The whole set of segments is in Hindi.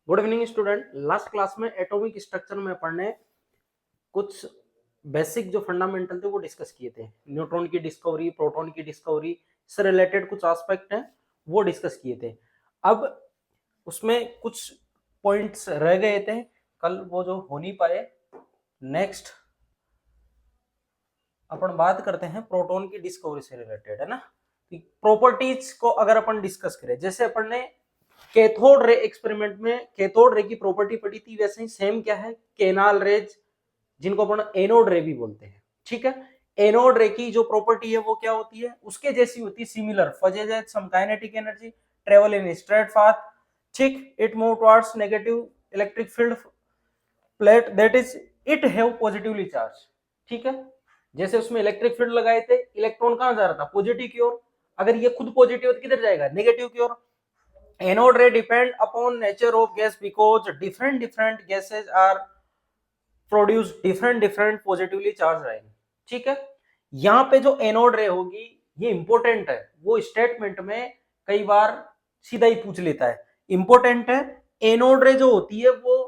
Good evening student. Last class में एटॉमिक स्ट्रक्चर में पढ़ने कुछ बेसिक जो फंडामेंटल थे वो डिस्कस किए थे। न्यूट्रॉन की डिस्कवरी, प्रोटॉन की डिस्कवरी, इससे रिलेटेड कुछ एस्पेक्ट हैं वो डिस्कस किए थे। अब उसमें कुछ पॉइंट्स रह गए थे कल, वो जो हो नहीं पाए। नेक्स्ट अपन बात करते हैं प्रोटॉन की डिस्कवरी से रिलेटेड, है ना। प्रॉपर्टीज को अगर अपन डिस्कस करें, जैसे अपन ने कैथोड रे एक्सपेरिमेंट में कैथोड रे की प्रॉपर्टी पढ़ी थी, वैसे ही सेम क्या है, केनाल रेज, जिनको अपन एनोड रे भी बोलते हैं। ठीक है, एनोड रे की जो प्रॉपर्टी है वो क्या होती है, उसके जैसी होती है, similar, possesses some kinetic energy, travel in straight path. ठीक, it move towards negative electric field plate that is it have positively charge. ठीक है, जैसे उसमें इलेक्ट्रिक फील्ड लगाए थे, इलेक्ट्रॉन कहां जा रहा था, पॉजिटिव की ओर। अगर ये खुद पॉजिटिव तो किधर जाएगा, नेगेटिव की ओर। Anode ray depend upon nature of gas because different different gases are produce different different positively charge ion. ठीक है, यहाँ पे जो एनोड रे होगी ये इंपॉर्टेंट है, वो स्टेटमेंट में कई बार सीधा ही पूछ लेता है, इंपॉर्टेंट है। एनोड रे जो होती है वो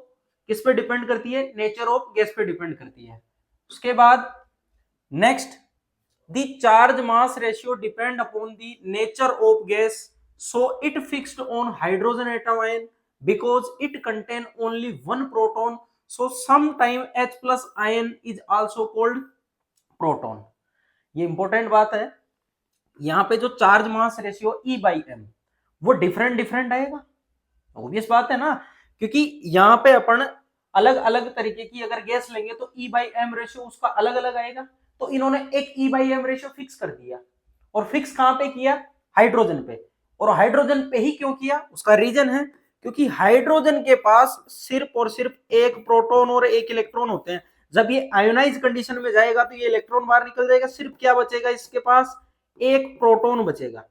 किस पे डिपेंड करती है, नेचर ऑफ गैस पे डिपेंड करती है। उसके बाद next, the charge mass ratio depend upon the nature of gas, so it fixed on hydrogen atom ion because it contain only one proton, so sometime H plus ion is also called proton। ये इंपॉर्टेंट बात है। यहाँ पे जो charge mass ratio E by M वो डिफरेंट डिफरेंट आएगा, ऑब्वियस बात है ना, क्योंकि यहाँ पे अपन अलग अलग तरीके की अगर गैस लेंगे तो E बाई एम रेशियो उसका अलग अलग आएगा। तो इन्होंने एक E by M ratio fix कर दिया, और फिक्स कहां पे किया, हाइड्रोजन पे। और हाइड्रोजन पे ही क्यों किया, उसका रीजन है, क्योंकि हाइड्रोजन के पास सिर्फ और सिर्फ एक प्रोटॉन और एक इलेक्ट्रॉन होते हैं। जब ये आयोनाइज कंडीशन में जाएगा तो ये इलेक्ट्रॉन बाहर निकल जाएगा, सिर्फ क्या बचेगा इसके पास, एक प्रोटॉन बचेगा।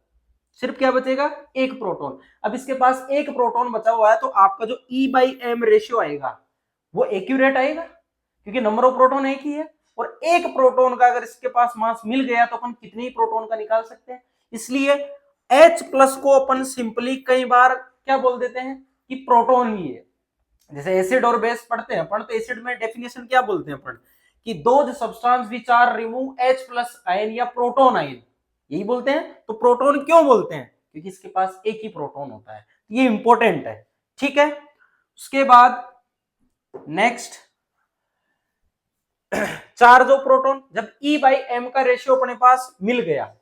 सिर्फ क्या बचेगा, एक प्रोटॉन। अब इसके पास एक प्रोटॉन बचा हुआ है, तो आपका जो E बाई एम रेशियो आएगा वो एक्यूरेट आएगा, क्योंकि नंबर ऑफ प्रोटॉन एक ही है। और एक प्रोटॉन का अगर इसके पास मास मिल गया तो अपन कितने ही प्रोटॉन का निकाल सकते हैं। इसलिए H प्लस को अपन सिंपली कई बार क्या बोल देते हैं कि प्रोटॉन ही है। जैसे एसिड और बेस पढ़ते हैं अपन, तो एसिड में डेफिनेशन क्या बोलते हैं अपन, कि those substance which are remove H plus ion या प्रोटॉन आयन, यही बोलते हैं। तो प्रोटॉन क्यों बोलते हैं, क्योंकि इसके पास एक ही प्रोटॉन होता है, ये इंपॉर्टेंट है। ठीक है, उसके बाद नेक्स्ट, चार्ज ऑफ प्रोटॉन, जब E बाई एम का रेशियो अपने पास मिल गया,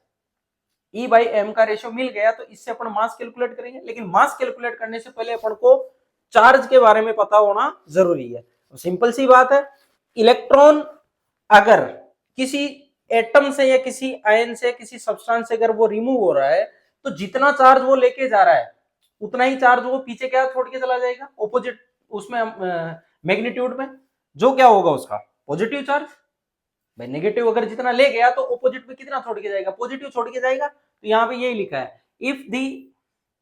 E बाई एम का रेशियो मिल गया, तो इससे अपन मास कैलकुलेट करेंगे। लेकिन मास कैलकुलेट करने से पहले अपन को चार्ज के बारे में पता होना जरूरी है। सिंपल सी बात है, इलेक्ट्रॉन अगर किसी एटम से या किसी आयन से, किसी सब्सटेंस से अगर वो रिमूव हो रहा है, तो जितना चार्ज वो लेके जा रहा है उतना ही चार्ज वो पीछे क्या छोड़ के चला जाएगा, ऑपोजिट उसमें मैग्नीट्यूड में, जो क्या होगा उसका पॉजिटिव चार्ज। भाई नेगेटिव अगर जितना ले गया तो ऑपोजिट में कितना छोड़ के जाएगा, पॉजिटिव छोड़ के जाएगा। तो यहाँ पे यही लिखा है,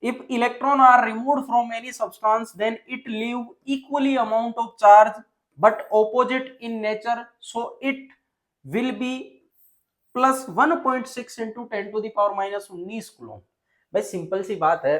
if electron are removed from any substance then it leave equally amount of charge but opposite in nature, so it will be plus 1.6 into 10 to the power minus 19 coulomb. भाई सिंपल सी बात है,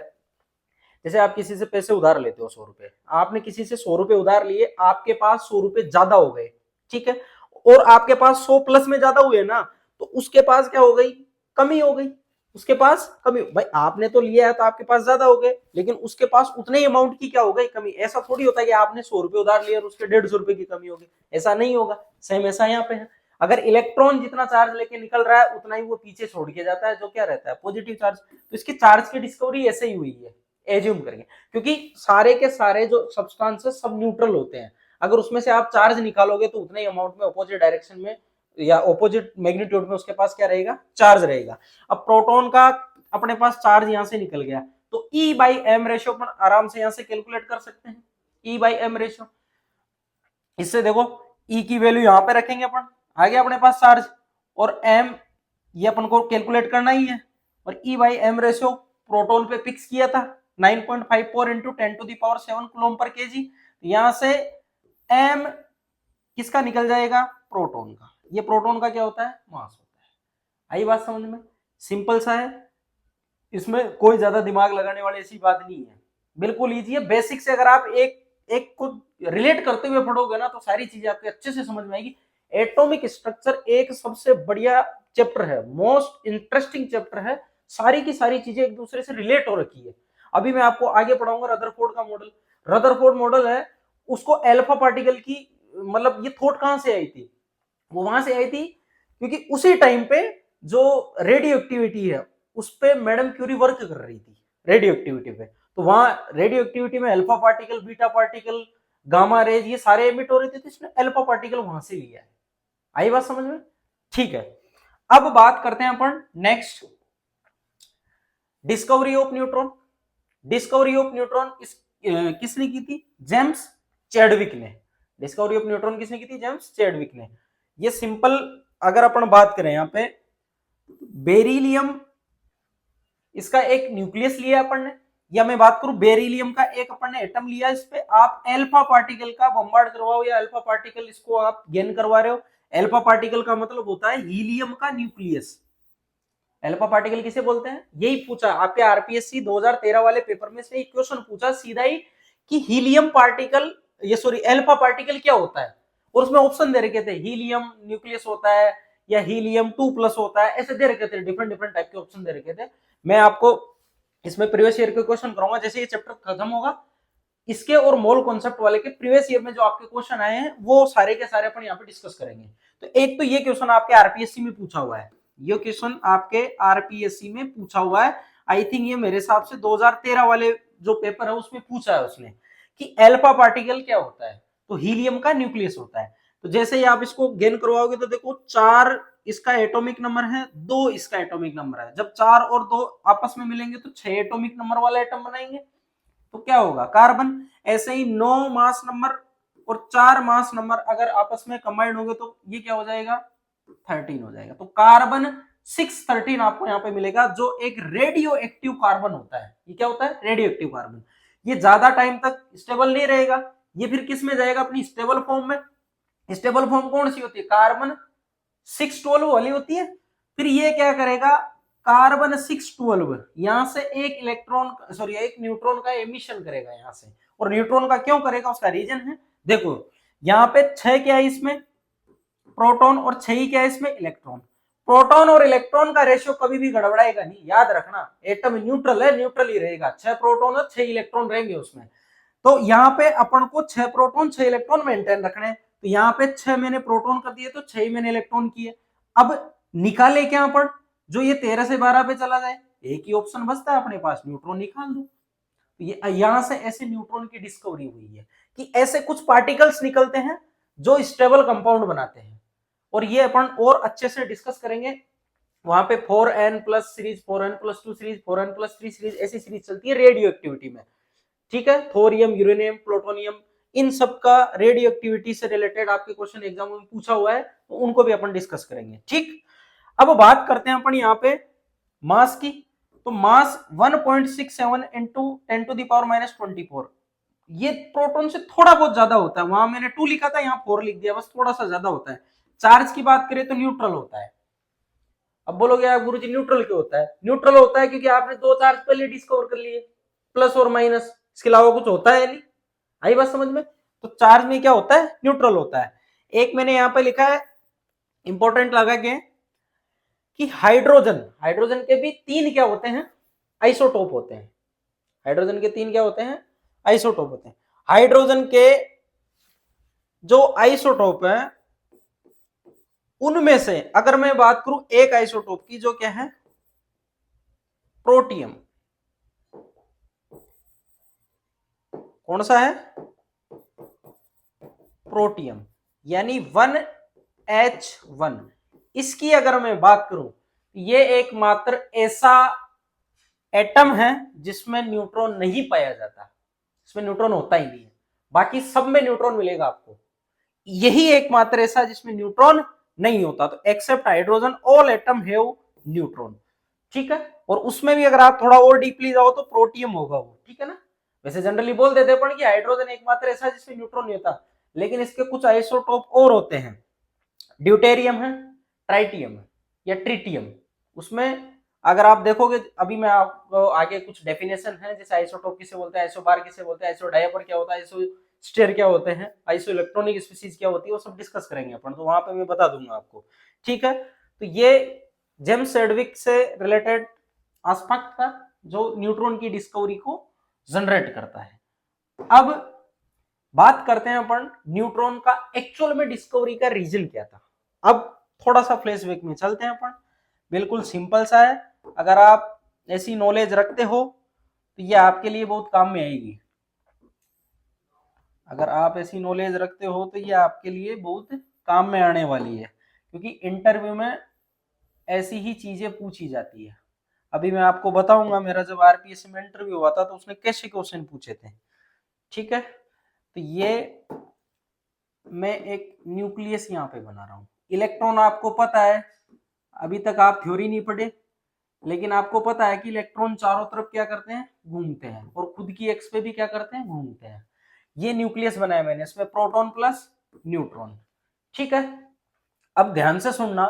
जैसे आप किसी से पैसे उधार लेते हो 100 रुपए, आपने किसी से 100 रुपए उधार लिए, आपके पास 100 रुपए ज्यादा हो गए। ठीक है, और आपके पास 100 प्लस में ज्यादा हुए ना, तो उसके पास क्या हो गई, कमी हो गई, उसके पास कमी। भाई आपने तो लिया है तो आपके पास ज्यादा हो गए, लेकिन उसके पास उतने ही अमाउंट की क्या हो गई, कमी। ऐसा थोड़ी होता है कि आपने 100 रुपए उधार लिया और उसके 150 रुपए की कमी होगी, ऐसा नहीं होगा। सेम ऐसा यहाँ पे है, अगर इलेक्ट्रॉन जितना चार्ज लेके निकल रहा है उतना ही वो पीछे छोड़ के जाता है, जो क्या रहता है, पॉजिटिव चार्ज। तो इसकी चार्ज की डिस्कवरी ऐसे ही हुई है, एज्यूम करेंगे, क्योंकि सारे के सारे जो सब्सटेंसेस सब न्यूट्रल होते हैं। अगर उसमें से आप चार्ज निकालोगे तो उतने ही अमाउंट में अपोजिट डायरेक्शन में या अपोजिट मैग्नीट्यूड में उसके पास क्या रहेगा, चार्ज रहेगा। अब प्रोटॉन का अपने पास चार्ज यहां से निकल गया, तो E बाई एम रेशियो पर आराम से यहां से कैलकुलेट कर सकते हैं, E बाई एम रेशियो। इससे देखो E की वैल्यू यहां पे रखेंगे अपन, आ गया अपने पास चार्ज, और M ये अपन को कैलकुलेट करना ही है। और E by M ratio proton पे फिक्स किया था 9.54 into 10 to the power 7 coulomb पर केजी। यहां से M किसका निकल जाएगा, प्रोटॉन का। ये प्रोटॉन का क्या होता है, मास होता है। आई बात समझ में, सिंपल सा है, इसमें कोई ज्यादा दिमाग लगाने वाली ऐसी बात नहीं है, बिल्कुल इजी है। बेसिक से अगर आप एक एक को रिलेट करते हुए पढ़ोगे ना तो सारी चीजें आपके अच्छे से समझ में आएगी। एटॉमिक स्ट्रक्चर एक सबसे बढ़िया चैप्टर है, मोस्ट इंटरेस्टिंग चैप्टर है। सारी की सारी चीजें एक दूसरे से रिलेट हो रखी है। अभी मैं आपको आगे पढ़ाऊंगा रदरफोर्ड का मॉडल। रदरफोर्ड मॉडल है, उसको अल्फा पार्टिकल की मतलब ये थॉट कहां से आई थी, वो वहां से आई थी क्योंकि उसी टाइम पे जो रेडियो एक्टिविटी है उस पे मैडम क्यूरी वर्क कर रही थी, रेडियो एक्टिविटी पे। तो वहां रेडियो एक्टिविटी में alpha particle, beta particle, gamma rays ये सारे एमिट हो रहे थे, तो इसने अल्फा पार्टिकल वहां से लिया है। आई बात समझ में? ठीक है, अब बात करते हैं अपन next, discovery of neutron. Discovery of neutron किसने की थी? जेम्स चैडविक ने। डिस्कवरी ऑफ न्यूट्रॉन किसने की थी? जेम्स चैडविक ने। ये सिंपल अगर अपन बात करें यहां पे, बेरिलियम इसका एक न्यूक्लियस लिया अपन ने, या मैं बात करूं बेरिलियम का एक अपन ने एटम लिया, इस पे आप अल्फा पार्टिकल का बम्बार्ड करवाओ या अल्फा पार्टिकल इसको आप गेन करवा रहे हो। अल्फा पार्टिकल का मतलब होता है हीलियम का न्यूक्लियस। अल्फा पार्टिकल किसे बोलते हैं? यही पूछा आपके आरपीएससी 2013 वाले पेपर में से एक क्वेश्चन पूछा सीधा ही कि हीलियम पार्टिकल, ये सॉरी अल्फा पार्टिकल क्या होता है, और उसमें ऑप्शन दे रखे थे हीलियम न्यूक्लियस होता है या हीलियम 2+ होता है, ऐसे दे रखे थे, डिफरेंट डिफरेंट टाइप के ऑप्शन दे रखे थे। मैं आपको इसमें प्रीवियस ईयर के क्वेश्चन कराऊंगा, जैसे ये चैप्टर खत्म होगा इसके और मोल कॉन्सेप्ट वाले के प्रीवियस ईयर में जो आपके क्वेश्चन आए हैं वो सारे के सारे अपन यहाँ पे डिस्कस करेंगे। तो एक तो ये क्वेश्चन आपके आरपीएससी में पूछा हुआ है, ये क्वेश्चन आपके आरपीएससी में पूछा हुआ है। आई थिंक ये मेरे हिसाब से 2013 वाले जो पेपर है उसमें पूछा है उसने कि अल्फा पार्टिकल क्या होता है, तो हीलियम का न्यूक्लियस होता है। तो जैसे ही आप इसको गेन करवाओगे तो देखो 4 इसका एटॉमिक नंबर है, 2 इसका एटॉमिक नंबर है, जब 4 और 2 आपस में मिलेंगे तो 6 एटॉमिक नंबर वाला एटम बनाएंगे, तो क्या होगा? कार्बन। ऐसे ही 9 मास नंबर और 4 मास नंबर अगर आपस में कंबाइंड होंगे तो ये क्या हो जाएगा? 13 हो जाएगा। तो कार्बन 613 आपको यहाँ पे मिलेगा, जो एक रेडियो एक्टिव कार्बन होता है। ये क्या होता है? Radio active carbon. ये ज्यादा टाइम तक स्टेबल नहीं रहेगा, ये फिर किस में जाएगा? अपनी स्टेबल फॉर्म में। स्टेबल फॉर्म कौन सी होती है? कार्बन 612 वाली होती है। फिर ये क्या करेगा? कार्बन 612 यहां से एक इलेक्ट्रॉन सॉरी एक न्यूट्रॉन का एमिशन करेगा यहां से। और न्यूट्रॉन का क्यों करेगा? उसका रीजन है, देखो यहाँ पे 6 क्या है इसमें? प्रोटॉन, और 6 ही क्या है इसमें? इलेक्ट्रॉन। प्रोटॉन और इलेक्ट्रॉन का रेशियो कभी भी गड़बड़ाएगा नहीं, याद रखना। एटम न्यूट्रल है, न्यूट्रल ही रहेगा, 6 प्रोटॉन और 6 इलेक्ट्रॉन रहेंगे उसमें। तो यहाँ पे अपन को 6 प्रोटॉन 6 इलेक्ट्रॉन मेंटेन रखने हैं। तो यहाँ पे 6 मैंने प्रोटॉन कर दिए तो 6 ही मैंने इलेक्ट्रॉन किए। अब निकाले क्या अपन? जो ये 13 से 12 पे चला जाए, एक ही ऑप्शन बचता है अपने पास, न्यूट्रॉन निकाल दो। तो ये यहां से ऐसे न्यूट्रॉन की डिस्कवरी हुई है कि ऐसे कुछ पार्टिकल्स निकलते हैं जो स्टेबल कंपाउंड बनाते हैं। और ये अपन और अच्छे से डिस्कस करेंगे। वहां पे 4n+ series, 4n+2 series, 4n+3 series, ऐसी सीरीज चलती है रेडियो एक्टिविटी में। ठीक है, थोरियम, यूरेनियम, प्लूटोनियम, इन सब का रेडियो एक्टिविटी से रिलेटेड आपके क्वेश्चन एग्जाम में पूछा हुआ है, तो उनको भी अपन डिस्कस करेंगे। ठीक, अब बात करते हैं अपन यहाँ पे मास की। तो मास 1.67 इंटू 10⁻⁻24। ये प्रोटॉन से थोड़ा बहुत ज्यादा होता है, वहां मैंने 2 लिखा था, यहाँ 4 लिख दिया, बस थोड़ा सा ज्यादा होता है। चार्ज की बात करें तो न्यूट्रल होता है। अब बोलोगे यार गुरुजी न्यूट्रल क्यों होता है? न्यूट्रल होता है क्योंकि आपने 2 चार्ज पहले डिस्कवर कर लिए, प्लस और माइनस, इसके अलावा कुछ होता है नहीं। आई बात समझ में? तो चार्ज में क्या होता है? न्यूट्रल होता है। एक मैंने यहाँ पे लिखा है इंपॉर्टेंट लगा के कि हाइड्रोजन, हाइड्रोजन के भी 3 क्या होते हैं? आइसोटोप होते हैं। हाइड्रोजन के 3 क्या होते हैं? आइसोटोप होते हैं। हाइड्रोजन के जो आइसोटोप है उनमें से अगर मैं बात करूं एक आइसोटोप की, जो क्या है? प्रोटियम। कौन सा है? प्रोटियम, यानी 1H1। इसकी अगर मैं बात करूं, ये एकमात्र ऐसा एटम है जिसमें न्यूट्रॉन नहीं पाया जाता, इसमें न्यूट्रॉन होता ही नहीं है, बाकी सब में न्यूट्रॉन मिलेगा आपको। यही एकमात्र ऐसा जिसमें न्यूट्रॉन नहीं होता। तो except hydrogen all atom have neutron. ठीक है, और उसमें भी अगर आप थोड़ा और डीपली जाओ तो प्रोटियम होगा वो। ठीक है ना? वैसे जनरली बोल देते हैं कि हाइड्रोजन एकमात्र ऐसा जिसमें न्यूट्रॉन नहीं होता, लेकिन इसके कुछ आइसोटोप और होते हैं। ड्यूटेरियम है, ट्राइटियम है या ट्रिटियम, उसमें अगर आप देखोगे अभी मैं आपको आगे कुछ डेफिनेशन है, जैसे आइसोटोप किसे बोलते हैं, आइसोबार किसे बोलते हैं, आइसोडायपर क्या होता है, आइसोस्टेयर क्या होते हैं, आइसो इलेक्ट्रॉनिक स्पीशीज क्या होती है, वो सब डिस्कस करेंगे अपन, तो वहां पे मैं बता दूंगा आपको। ठीक है, तो ये जेम्स सेडविक से रिलेटेड एस्पेक्ट था जो न्यूट्रॉन की डिस्कवरी को जनरेट करता है। अब बात करते हैं अपन न्यूट्रॉन का एक्चुअल में डिस्कवरी का रीजन क्या था। अब थोड़ा सा फ्लैशबैक में चलते हैं अपन, बिल्कुल सिंपल सा है, अगर आप ऐसी नॉलेज रखते हो तो ये आपके लिए बहुत काम में आएगी। अगर आप ऐसी नॉलेज रखते हो तो ये आपके लिए बहुत काम में आने वाली है, क्योंकि इंटरव्यू में ऐसी ही चीजें पूछी जाती है। अभी मैं आपको बताऊंगा, मेरा जब आरपीएस में इंटरव्यू हुआ था तो उसने कैसे क्वेश्चन पूछे थे। ठीक है, तो ये मैं एक न्यूक्लियस यहाँ पे बना रहा हूँ। इलेक्ट्रॉन आपको पता है, अभी तक आप थ्योरी नहीं पढ़े, लेकिन आपको पता है कि इलेक्ट्रॉन चारों तरफ क्या करते हैं, घूमते हैं, और खुद की एक्स पे भी क्या करते हैं, घूमते हैं। ये न्यूक्लियस बनाया मैंने, इसमें प्रोटॉन प्लस न्यूट्रॉन। ठीक है, अब ध्यान से सुनना,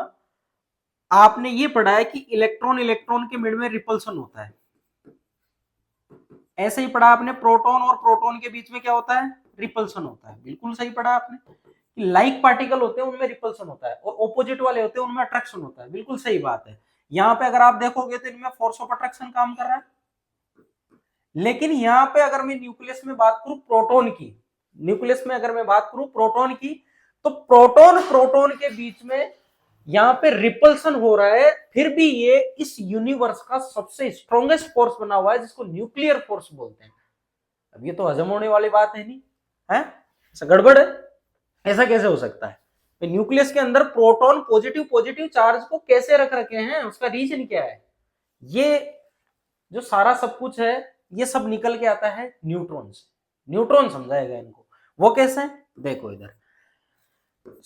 आपने ये पढ़ा है कि इलेक्ट्रॉन इलेक्ट्रॉन के मिड में रिपल्सन होता है, ऐसे ही पढ़ा आपने प्रोटॉन और प्रोटॉन के बीच में क्या होता है, रिपल्सन होता है। बिल्कुल सही पढ़ा आपने कि लाइक पार्टिकल होते हैं उनमें रिपल्सन होता है, और ऑपोजिट वाले होते हैं उनमें अट्रैक्शन होता है। बिल्कुल सही बात है। यहाँ पे अगर आप देखोगे तो इनमें फोर्स ऑफ अट्रैक्शन काम कर रहा है, लेकिन यहाँ पे अगर मैं न्यूक्लियस में बात करूं प्रोटॉन की, न्यूक्लियस में अगर मैं बात करूं प्रोटॉन की, तो प्रोटॉन प्रोटॉन के बीच में यहाँ पे रिपल्सन हो रहा है, फिर भी ये इस यूनिवर्स का सबसे स्ट्रॉन्गेस्ट फोर्स बना हुआ है, जिसको न्यूक्लियर फोर्स बोलते हैं। अब ये तो हजम होने वाली बात है नहीं है, ऐसा गड़बड़ है, ऐसा कैसे हो सकता है। तो न्यूक्लियस के अंदर प्रोटॉन पॉजिटिव पॉजिटिव चार्ज को कैसे रख रखे हैं, उसका रीजन क्या है, ये जो सारा सब कुछ है ये सब निकल के आता है न्यूट्रॉन से। न्यूट्रॉन समझाएगा इनको, वो कैसे, देखो इधर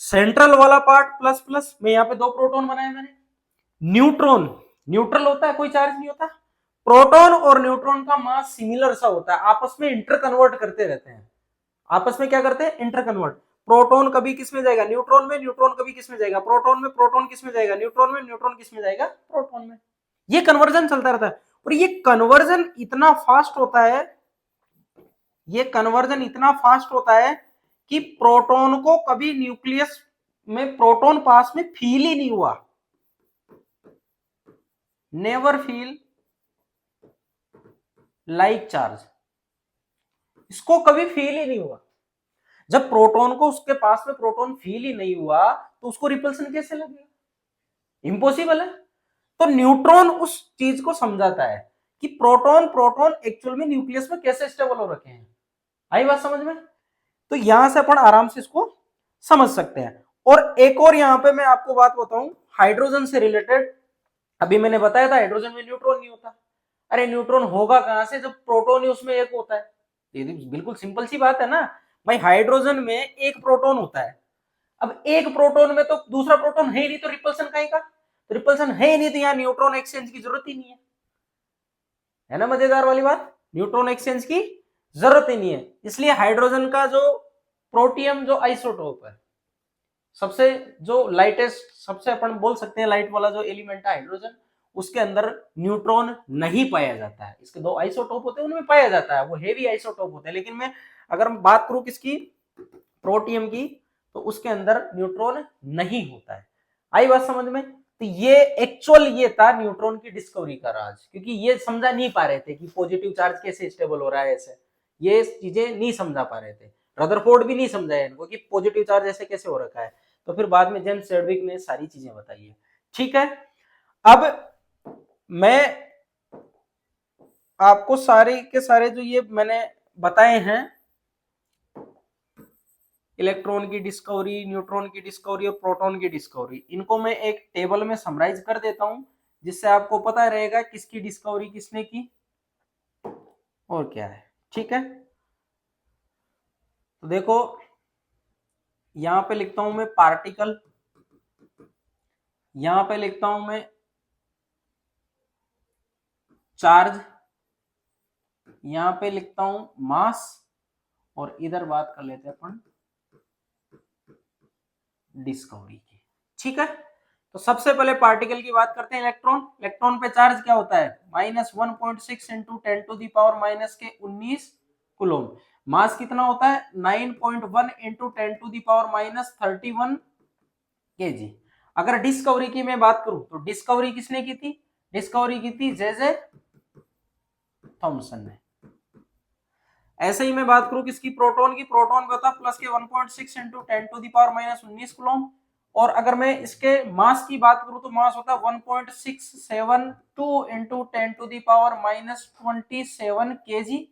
सेंट्रल वाला पार्ट प्लस प्लस में, यहाँ पे दो प्रोटॉन बनाए मैंने। न्यूट्रॉन न्यूट्रल होता है, कोई चार्ज नहीं होता। प्रोटॉन और न्यूट्रॉन का मास सिमिलर सा होता है, आपस में इंटर कन्वर्ट करते रहते हैं। आपस में क्या करते हैं, इंटर कन्वर्ट। प्रोटॉन कभी किस में जाएगा, न्यूट्रॉन में, न्यूट्रॉन कभी किस में जाएगा, प्रोटॉन में, प्रोटॉन किस में जाएगा, न्यूट्रॉन में, न्यूट्रॉन किस में जाएगा, प्रोटॉन में। ये कन्वर्जन चलता रहता है, और ये कन्वर्जन इतना फास्ट होता है, ये कन्वर्जन इतना फास्ट होता है कि प्रोटॉन को कभी न्यूक्लियस में प्रोटॉन पास में फील ही नहीं हुआ, नेवर फील लाइक चार्ज, इसको कभी फील ही नहीं हुआ। जब प्रोटॉन को उसके पास में प्रोटॉन फील ही नहीं हुआ तो उसको रिपल्सन कैसे लगेगा, इम्पॉसिबल है। तो न्यूट्रॉन उस चीज को समझाता है कि प्रोटॉन प्रोटॉन एक्चुअल में न्यूक्लियस में कैसे स्टेबल हो रखे हैं। आई बात समझ में, तो यहां से अपन आराम से इसको समझ सकते हैं। और एक और यहां पे मैं आपको बात बताऊं हाइड्रोजन से रिलेटेड, अभी मैंने बताया था हाइड्रोजन में न्यूट्रॉन नहीं होता। अरे न्यूट्रॉन होगा कहां से जब प्रोटॉन ही उसमें एक होता है, ये बिल्कुल सिंपल सी बात है ना भाई, हाइड्रोजन में एक प्रोटॉन होता है। अब एक प्रोटॉन में तो दूसरा प्रोटॉन है ही नहीं, तो रिपल्सन कहीं का, तो रिपल्सन है ही नहीं, तो यहाँ न्यूट्रॉन एक्सचेंज की जरूरत ही नहीं है ना, मजेदार वाली बात, न्यूट्रॉन एक्सचेंज की जरूरत ही नहीं है। इसलिए हाइड्रोजन का जो प्रोटियम जो आइसोटोप है, सबसे जो लाइटेस्ट, सबसे अपन बोल सकते हैं लाइट वाला जो एलिमेंट है हाइड्रोजन, उसके अंदर न्यूट्रॉन नहीं पाया जाता है। इसके दो आइसोटोप होते हैं उनमें पाया जाता है, वो हेवी आइसोटोप होते हैं, लेकिन मैं अगर बात करूं किसकी, प्रोटियम की, तो उसके अंदर न्यूट्रॉन नहीं होता है। आई बात समझ में, तो ये एक्चुअल ये था न्यूट्रॉन की डिस्कवरी का राज, क्योंकि ये समझा नहीं पा रहे थे कि पॉजिटिव चार्ज कैसे स्टेबल हो रहा है, ऐसे ये चीजें नहीं समझा पा रहे थे। रदरफोर्ड भी नहीं समझाया इनको कि पॉजिटिव चार्ज ऐसे कैसे हो रखा है, तो फिर बाद में जेम्स सेडविक ने सारी चीजें बताई है। ठीक है, अब मैं आपको सारे के सारे जो ये मैंने बताए हैं, इलेक्ट्रॉन की डिस्कवरी, न्यूट्रॉन की डिस्कवरी और प्रोटॉन की डिस्कवरी, इनको मैं एक टेबल में समराइज कर देता हूं, जिससे आपको पता रहेगा किसकी डिस्कवरी किसने की और क्या है। ठीक है, तो देखो यहां पे लिखता हूं मैं पार्टिकल, यहां पे लिखता हूं मैं चार्ज, यहां पे लिखता हूं मास, और इधर बात कर लेते हैं अपन डिस्कवरी की। ठीक है, तो सबसे पहले पार्टिकल की बात करते हैं, इलेक्ट्रॉन। इलेक्ट्रॉन पे चार्ज क्या होता है, -1.6 into 10 to the power minus के 19 कूलोम। मास कितना होता है, 9.1 into 10 to the power minus 31 KG. अगर डिस्कवरी की मैं बात करूं तो डिस्कवरी किसने की थी, डिस्कवरी की थी जे थॉमसन ने। ऐसे ही मैं बात करूं किसकी, प्रोटॉन की, प्रोटॉन पे होता है प्लस के 1.6 into 10 to the power minus 19 coulomb. और अगर मैं इसके मास की बात करूं तो मास होता है 1.672 into 10 to the power minus 27 KG.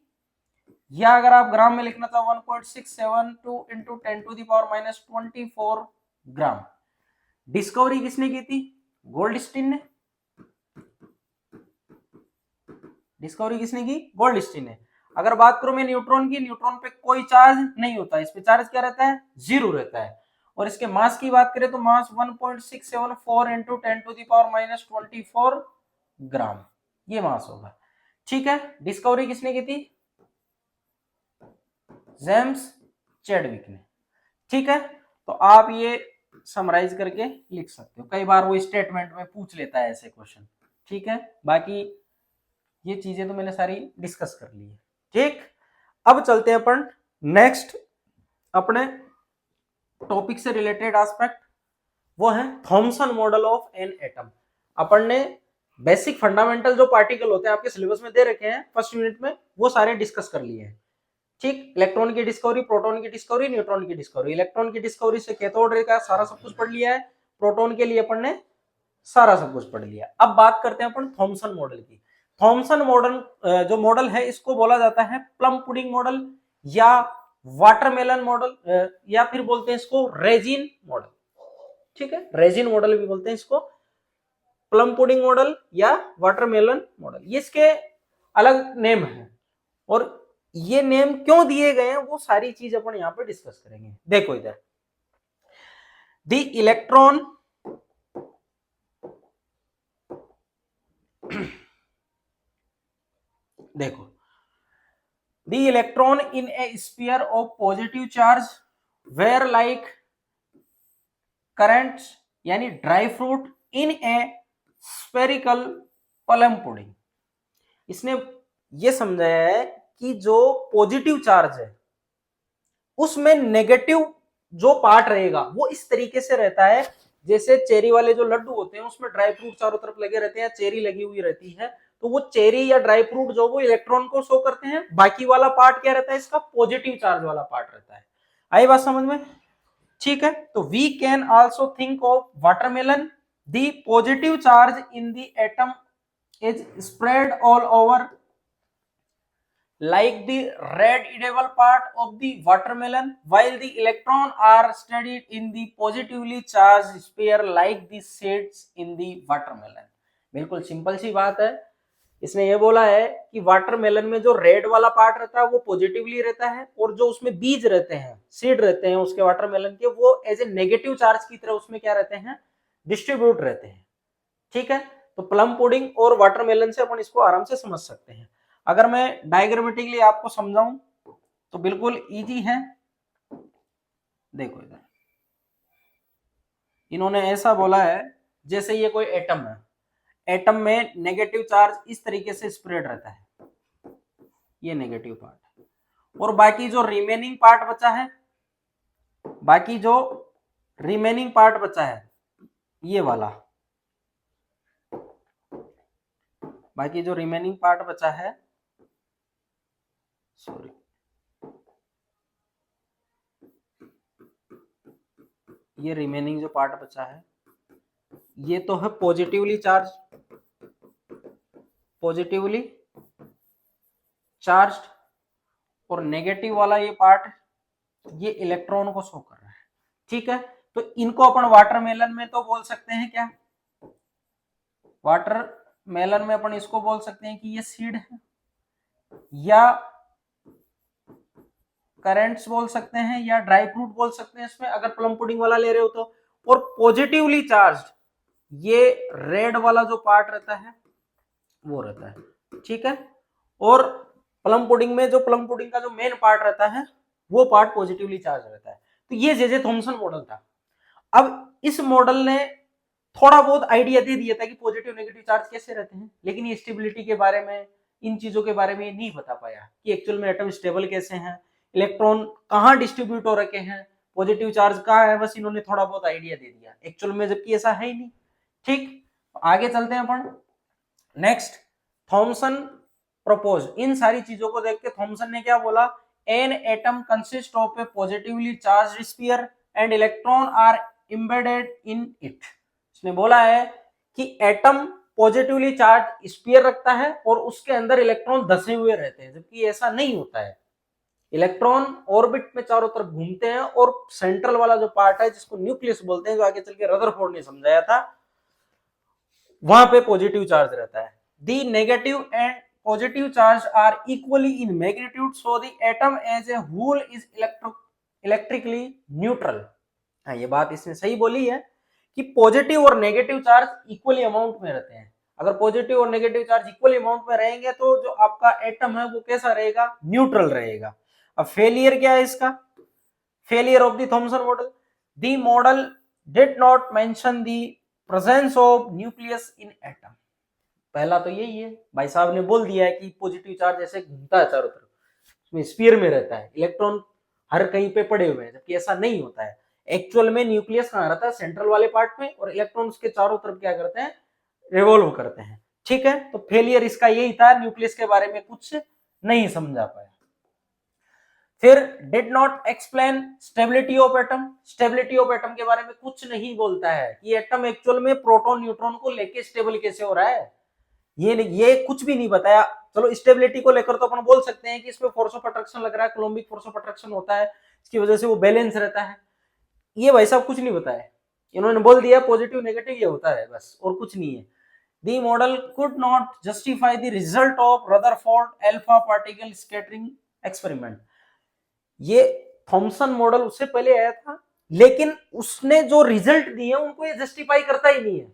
या अगर आप ग्राम में लिखना चाहो 1.672 into 10 to the power minus 24 gram. Discovery किसने की थी, गोल्डस्टीन ने। डिस्कवरी किसने की, गोल्डस्टीन ने। अगर बात करूं मैं न्यूट्रॉन की, न्यूट्रॉन पे कोई चार्ज नहीं होता, इस पे चार्ज क्या रहता है, 0 रहता है। और इसके मास की बात करें तो mass 1.674 into 10 to the power minus 24 gram, ये मास होगा। ठीक है, डिस्कवरी किसने की थी, जेम्स चैडविक ने। ठीक है, तो आप ये समराइज करके लिख सकते हो, कई बार वो स्टेटमेंट में पूछ लेता है ऐसे क्वेश्चन। ठीक है, बाकी ये चीजें तो मैंने सारी डिस्कस कर ली है। ठीक, अब चलते हैं अपन नेक्स्ट अपने टॉपिक से रिलेटेड एस्पेक्ट, वो है Thomson model of an atom. अपन ने बेसिक फंडामेंटल जो पार्टिकल होते हैं आपके सिलेबस में दे रखे हैं फर्स्ट यूनिट में, वो सारे डिस्कस कर लिए हैं। ठीक, इलेक्ट्रॉन की डिस्कवरी, प्रोटॉन की डिस्कवरी, न्यूट्रॉन की डिस्कवरी। इलेक्ट्रॉन की डिस्कवरी से कैथोड रे का सारा सब कुछ पढ़ लिया है, प्रोटॉन के लिए अपन ने सारा सब कुछ पढ़ लिया। अब बात करते हैं अपन थॉमसन मॉडल की। थॉमसन मॉडल जो मॉडल है इसको बोला जाता है प्लम पुडिंग मॉडल या वाटरमेलन मॉडल, या फिर बोलते हैं इसको रेजिन मॉडल। ठीक है, रेजिन मॉडल भी बोलते हैं इसको, प्लम पुडिंग मॉडल या वाटरमेलन मॉडल, ये इसके अलग नेम है। और ये नेम क्यों दिए गए हैं वो सारी चीज अपन यहां पे डिस्कस करेंगे। देखो इधर, द इलेक्ट्रॉन देखो, the electron in a sphere of positive charge where like currants यानी dry fruit in a spherical plum pudding. इसने ये समझाया है कि जो पॉजिटिव चार्ज है उसमें नेगेटिव जो पार्ट रहेगा वो इस तरीके से रहता है जैसे चेरी वाले जो लड्डू होते हैं उसमें ड्राई फ्रूट चारों तरफ लगे रहते हैं, चेरी लगी हुई रहती है, तो वो चेरी या ड्राई फ्रूट जो वो इलेक्ट्रॉन को शो करते हैं, बाकी वाला पार्ट क्या रहता है, इसका पॉजिटिव चार्ज वाला पार्ट रहता है। आई बात समझ में? ठीक है, तो we can also think of watermelon, the positive charge in the atom is spread all over like the red edible part of the watermelon, while the electron are studied in the positively charged sphere like the seeds in the watermelon। बिल्कुल सिंपल सी बात है, इसने ये बोला है कि वाटरमेलन में जो रेड वाला पार्ट रहता है वो पॉजिटिवली रहता है, और जो उसमें बीज रहते हैं, सीड रहते हैं उसके वाटरमेलन के, वो एज ए नेगेटिव चार्ज की तरह उसमें क्या रहते हैं, डिस्ट्रीब्यूट रहते हैं। ठीक है, तो प्लम पुडिंग और वाटरमेलन से अपन इसको आराम से समझ सकते हैं। अगर मैं डायग्रामेटिकली आपको समझाऊं तो बिल्कुल इजी है। देखो इधर इन्होंने ऐसा बोला है जैसे ये कोई एटम है, एटम में नेगेटिव चार्ज इस तरीके से स्प्रेड रहता है, ये नेगेटिव पार्ट है, और बाकी जो रिमेनिंग पार्ट बचा है, बाकी जो रिमेनिंग पार्ट बचा है ये वाला, बाकी जो रिमेनिंग पार्ट बचा है, सॉरी, ये रिमेनिंग जो पार्ट बचा है ये तो है पॉजिटिवली चार्ज, पॉजिटिवली चार्ज्ड, और नेगेटिव वाला ये पार्ट ये इलेक्ट्रॉन को शो कर रहा है। ठीक है, तो इनको अपन वाटरमेलन में तो बोल सकते हैं क्या, वाटरमेलन में अपन इसको बोल सकते हैं कि ये सीड है, या करंट्स बोल सकते हैं, या ड्राई फ्रूट बोल सकते हैं इसमें अगर प्लम पुडिंग वाला ले रहे हो तो। और पॉजिटिवली चार्ज्ड ये रेड वाला जो पार्ट रहता है वो रहता है। ठीक है, और प्लम पुडिंग में जो प्लम पुडिंग का जो मेन पार्ट रहता है वो पार्ट पॉजिटिवली चार्ज रहता है। तो ये जे थॉमसन मॉडल था। अब इस मॉडल ने थोड़ा बहुत आइडिया दे दिया था कि पॉजिटिव नेगेटिव चार्ज कैसे रहते हैं, लेकिन ये स्टेबिलिटी के बारे में, इन चीजों के बारे में नहीं बता पाया कि एक्चुअल में एटम स्टेबल कैसे हैं, इलेक्ट्रॉन कहाँ डिस्ट्रीब्यूट हो रखे हैं, पॉजिटिव चार्ज कहाँ है, बस इन्होंने थोड़ा बहुत आइडिया दे दिया एक्चुअल में, जबकि ऐसा है ही नहीं। ठीक, आगे चलते हैं अपन। नेक्स्ट, थॉमसन प्रपोज, इन सारी चीजों को देख के थॉमसन ने क्या बोला, an atom consist of a positively charged sphere and electron are embedded in it. उसने बोला है कि एटम पॉजिटिवली चार्ज स्फीयर रखता है और उसके अंदर इलेक्ट्रॉन धसे हुए रहते हैं, जबकि ऐसा नहीं होता है। इलेक्ट्रॉन ऑर्बिट में चारों तरफ घूमते हैं और सेंट्रल वाला जो पार्ट है जिसको न्यूक्लियस बोलते हैं, जो आगे चल के रदरफोर्ड ने समझाया था, वहां पे पॉजिटिव चार्ज रहता है। The negative and positive charge are equally in magnitude, so the atom as a whole is electrically neutral. हाँ, ये बात इसने सही बोली है कि पॉजिटिव और नेगेटिव चार्ज इक्वली अमाउंट में रहते हैं। अगर पॉजिटिव और नेगेटिव चार्ज इक्वली अमाउंट में रहेंगे तो जो आपका एटम है वो कैसा रहेगा, न्यूट्रल रहेगा। अब फेलियर क्या है इसका, failure of the Thompson model, the model did not mention the presence of nucleus in atom. पहला तो यही है, भाई साहब ने बोल दिया है कि पॉजिटिव चार्ज ऐसे घूमता है चारों तरफ, उसमें स्फीयर में रहता है, इलेक्ट्रॉन हर कहीं पे पड़े हुए हैं, जबकि ऐसा नहीं होता है। एक्चुअल में न्यूक्लियस कहाँ रहता है, सेंट्रल वाले पार्ट में, और इलेक्ट्रॉन उसके चारों तरफ क्या करते हैं, रिवॉल्व करते हैं। ठीक है, तो फेलियर इसका यही था, न्यूक्लियस के बारे में कुछ नहीं समझा पाया। फिर did not explain stability of atom, stability of atom के बारे में कुछ नहीं बोलता है कि एटम एक्चुअल में प्रोटॉन न्यूट्रॉन को लेके स्टेबल कैसे हो रहा है, ये कुछ भी नहीं बताया। चलो स्टेबिलिटी को लेकर तो अपन बोल सकते हैं कि इसमें फोर्स ऑफ अट्रैक्शन लग रहा है, कोलम्बिक फोर्स ऑफ अट्रैक्शन होता है, इसकी वजह से वो बैलेंस रहता है। ये भाई साहब कुछ नहीं बताया, इन्होंने बोल दिया पॉजिटिव नेगेटिव ये होता है बस, और कुछ नहीं है। The model could not justify the result of Rutherford alpha particle scattering experiment. ये थॉमसन मॉडल उससे पहले आया था, लेकिन उसने जो रिजल्ट दिए उनको ये जस्टिफाई करता ही नहीं है।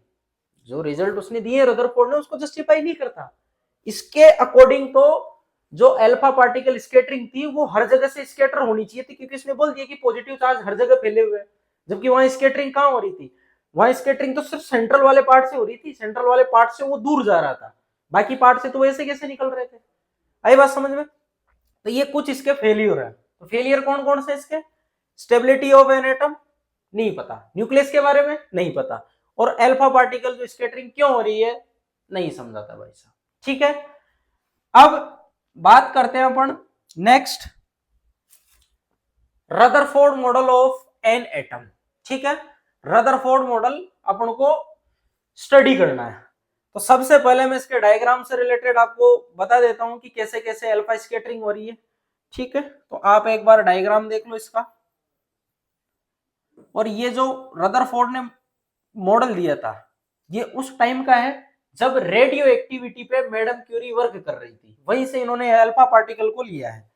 जो रिजल्ट उसने दिए रदरफोर्ड ने उसको जस्टिफाई नहीं करता। इसके अकॉर्डिंग तो जो अल्फा पार्टिकल स्कैटरिंग थी वो हर जगह से स्कैटर होनी चाहिए थी, क्योंकि इसने बोल दिया कि पॉजिटिव चार्ज हर जगह फैले हुए हैं, जबकि वहां स्कैटरिंग कहां हो रही थी, वहां स्कैटरिंग तो सिर्फ सेंट्रल वाले पार्ट से हो रही थी, सेंट्रल वाले पार्ट से वो दूर जा रहा था, बाकी पार्ट से तो वैसे कैसे निकल रहे थे। आई बात समझ में? तो ये कुछ इसके फेलियर है। तो फेलियर कौन कौन से इसके, स्टेबिलिटी ऑफ एन एटम नहीं पता, न्यूक्लियस के बारे में नहीं पता, और अल्फा पार्टिकल जो स्कैटरिंग क्यों हो रही है नहीं समझाता भाई साहब। ठीक है, अब बात करते हैं अपन next, Rutherford model of an atom. ठीक है, रदरफोर्ड मॉडल अपन को स्टडी करना है। तो सबसे पहले मैं इसके डायग्राम से रिलेटेड आपको बता देता हूं कि कैसे कैसे अल्फा स्कैटरिंग हो रही है। ठीक है, तो आप एक बार डायग्राम देख लो इसका। और ये जो रदरफोर्ड ने मॉडल दिया था ये उस टाइम का है जब रेडियो एक्टिविटी पे मैडम क्यूरी वर्क कर रही थी, वहीं से इन्होंने अल्फा पार्टिकल को लिया है,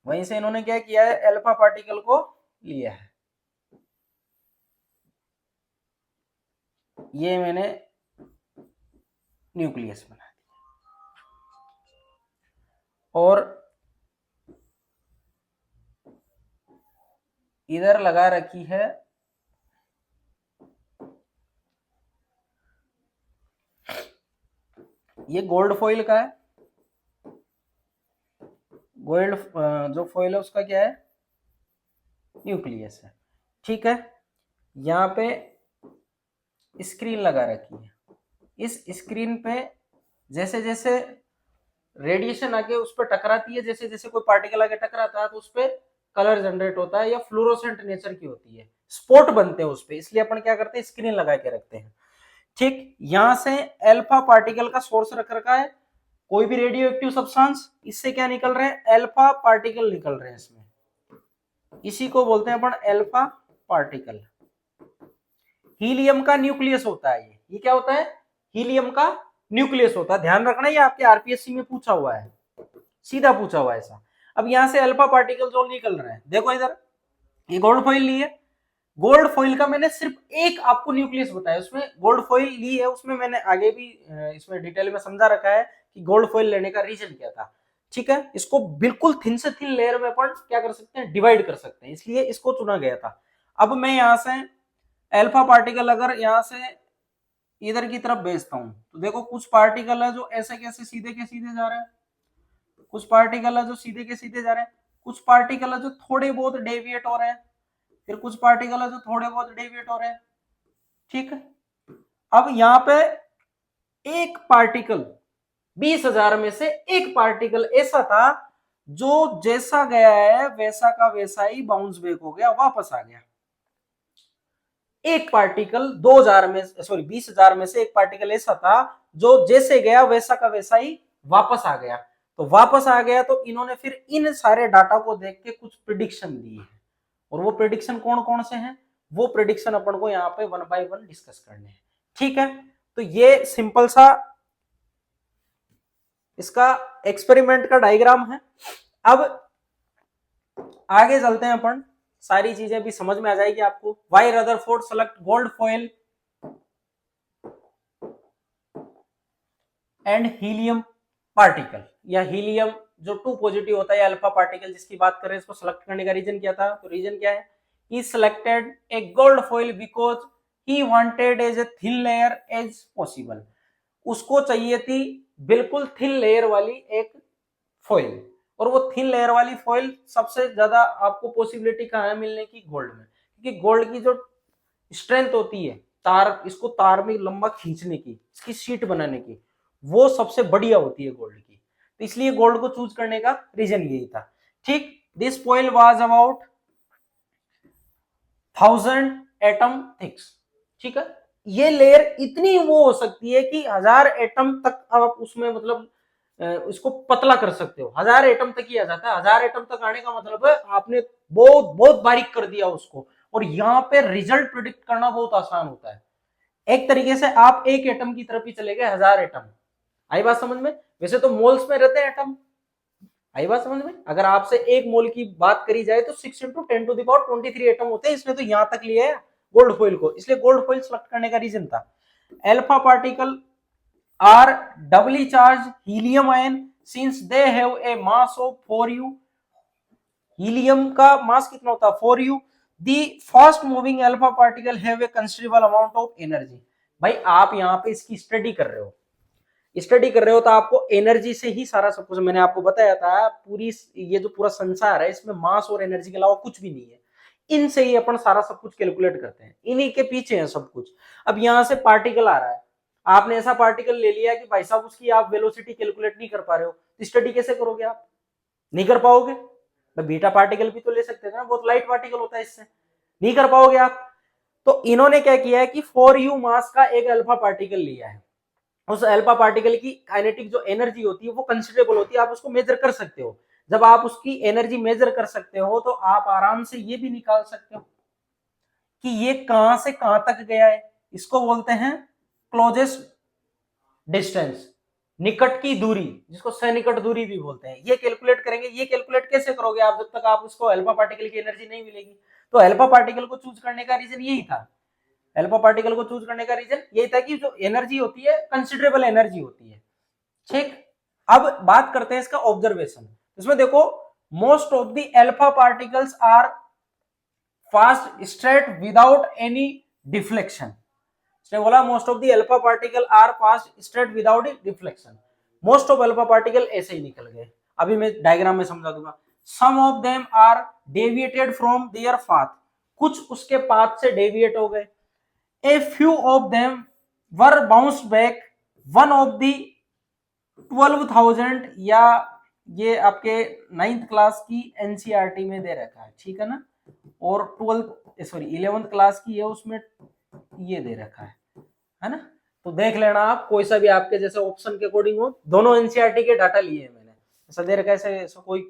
वहीं से इन्होंने क्या किया है, अल्फा पार्टिकल को लिया है। ये मैंने न्यूक्लियस बना दिया और इधर लगा रखी है ये गोल्ड फॉइल का है, गोल्ड जो फॉइल है उसका क्या है, न्यूक्लियस है। ठीक है, यहाँ पे स्क्रीन लगा रखी है, इस स्क्रीन पे जैसे जैसे रेडिएशन आके उस पर टकराती है, जैसे जैसे कोई पार्टिकल आके टकराता है तो उस पर कलर जनरेट होता है या फ्लोरोसेंट नेचर की होती है, स्पॉट बनते हैं उस पर, इसलिए अपन क्या करते हैं, स्क्रीन लगा के रखते हैं। ठीक, यहां से अल्फा पार्टिकल का सोर्स रख रखा है, कोई भी रेडियो एक्टिव सब्सटेंस, इससे क्या निकल रहे हैं, अल्फा पार्टिकल निकल रहे हैं इसमें, इसी को बोलते हैं अपन अल्फा पार्टिकल। हीलियम का न्यूक्लियस होता है ये क्या होता है, हीलियम का न्यूक्लियस होता है, ध्यान रखना ये आपके आरपीएससी में पूछा हुआ है, सीधा पूछा हुआ है ऐसा। अब यहां से अल्फा पार्टिकल जो निकल रहे हैं, देखो इधर ये गोल्ड फॉइल ली है, गोल्ड फॉइल का मैंने सिर्फ एक आपको न्यूक्लियस बताया, उसमें गोल्ड फॉइल ली है, उसमें मैंने आगे भी इसमें डिटेल में समझा रखा है कि गोल्ड फॉइल लेने का रीजन क्या था। ठीक है, इसको बिल्कुल थिन से थिन लेयर में अपन क्या कर सकते हैं, डिवाइड कर सकते हैं, इसलिए इसको चुना गया था। अब मैं यहां से अल्फा पार्टिकल अगर यहाँ से इधर की तरफ भेजता हूं तो देखो कुछ पार्टिकल है जो ऐसे कैसे सीधे के सीधे जा रहे हैं, कुछ पार्टिकल है जो सीधे के सीधे जा रहे हैं, कुछ पार्टिकल है जो थोड़े बहुत डेविएट हो रहे हैं, फिर कुछ पार्टिकल है जो थोड़े बहुत डेविएट हो रहे हैं। ठीक है, अब यहाँ पे एक पार्टिकल 20,000 में से एक पार्टिकल ऐसा था जो जैसा गया है वैसा का वैसा ही बाउंस बैक हो गया, वापस आ गया। एक पार्टिकल 2000 में सॉरी 20,000 में से एक पार्टिकल ऐसा था जो जैसे गया वैसा का वैसा ही वापस आ गया। तो वापस आ गया तो इन्होंने फिर इन सारे डाटा को देख के कुछ प्रिडिक्शन दी है, और वो प्रिडिक्शन कौन कौन से हैं, वो प्रिडिक्शन अपन को यहाँ पे 1 बाय 1 डिस्कस करने हैं। ठीक है, तो ये सिंपल सा इसका एक्सपेरिमेंट का डायग्राम है। अब आगे चलते हैं अपन, सारी चीजें भी समझ में आ जाएगी आपको। Why Rutherford select gold foil and helium particle, या हीलियम जो 2 पॉजिटिव होता है, अल्फा पार्टिकल जिसकी बात करें, इसको सिलेक्ट करने का रीजन क्या था? तो रीजन क्या है, he selected a gold foil because he wanted as a thin layer as possible. उसको चाहिए थी बिल्कुल थिन लेयर वाली एक फॉइल, और वो थिन लेयर वाली फॉइल सबसे ज्यादा आपको पॉसिबिलिटी कहाँ है मिलने की? गोल्ड में, क्योंकि गोल्ड की जो स्ट्रेंथ होती है तार, इसको तार में लंबा खींचने की, इसकी शीट बनाने की, वो सबसे बढ़िया होती है गोल्ड की। तो इसलिए गोल्ड को चूज करने का रीजन यही था। ठीक, this foil was about 1000 atom thicks. ठीक है, ये लेयर इतनी वो हो सकती है कि 1000 एटम तक आप उसमें मतलब इसको पतला कर सकते हो। 1000 एटम तक ही आ जाता है। 1000 एटम तक आने का मतलब है आपने बहुत बहुत बारीक कर दिया उसको, और यहाँ पे रिजल्ट प्रिडिक्ट करना बहुत आसान होता है। एक तरीके से आप एक एटम की तरफ ही चले गए, 1000 एटम। आई बात समझ में? वैसे तो मोल्स में रहते हैं एटम, आई बात समझ में? अगर आपसे एक मोल की बात करी जाए तो 6 × 10⁻23 एटम होते हैं। इसने तो यहां तक लिया है गोल्ड फॉइल को, इसलिए गोल्ड फॉइल सेलेक्ट करने का रीजन था। Alpha particle are doubly charge helium ion since they have a mass of 4u। Helium का मास कितना होता है? 4u। The fast moving alpha particle have a considerable amount of energy. भाई आप यहाँ पे इसकी स्टडी कर रहे हो, स्टडी कर रहे हो तो आपको एनर्जी से ही सारा सब कुछ, मैंने आपको बताया था पूरी ये जो पूरा संसार है इसमें मास और एनर्जी के अलावा कुछ भी नहीं है। इनसे ही अपन सारा सब कुछ कैलकुलेट करते हैं, इन्हीं के पीछे है सब कुछ। अब यहाँ से पार्टिकल आ रहा है, आपने ऐसा पार्टिकल ले लिया कि भाई साहब उसकी आप वेलोसिटी कैलकुलेट नहीं कर पा रहे हो, तो स्टडी कैसे करोगे? आप नहीं कर पाओगे। बीटा पार्टिकल भी तो ले सकते थे ना, बहुत लाइट पार्टिकल होता है, इससे नहीं कर पाओगे आप। तो इन्होंने क्या किया है कि 4u मास का एक अल्फा पार्टिकल लिया है, उस अल्फा पार्टिकल की काइनेटिक जो एनर्जी होती है वो कंसिडरेबल होती है, आप उसको मेजर कर सकते हो। जब आप उसकी एनर्जी मेजर कर सकते हो तो आप आराम से ये भी निकाल सकते हो कि ये कहां से कहां तक गया है। इसको बोलते हैं क्लोजेस्ट डिस्टेंस, निकट की दूरी, जिसको सनिकट दूरी भी बोलते हैं। ये कैलकुलेट करेंगे। ये कैलकुलेट कैसे करोगे आप जब तक आप उसको अल्फा पार्टिकल की एनर्जी नहीं मिलेगी? तो अल्फा पार्टिकल को चूज करने का रीजन यही था। अल्फा पार्टिकल को चूज करने का रीजन यही था कि जो एनर्जी होती है कंसिडरेबल एनर्जी होती है। ठीक, अब बात करते हैं इसका ऑब्जर्वेशन। इसमें देखो, most of the alpha particles are fast straight without any deflection. इसने बोला most of the alpha particle are fast straight without deflection. Most of alpha particle ऐसे ही निकल गए। अभी मैं डायग्राम में समझा दूंगा। Some of them are deviated from their path, कुछ उसके पाथ से डेविएट हो गए। A few of them were bounced back, one of the 12,000, या ये आपके 9th क्लास की एनसीईआरटी में दे रखा है, ठीक है ना, और 11th क्लास की है उसमें ये दे रखा है ना। तो देख लेना आप, कोई सा भी आपके जैसे ऑप्शन के अकॉर्डिंग हो। दोनों एनसीईआरटी के डाटा लिए हैं मैंने, ऐसा दे रखा है, ऐसा कोई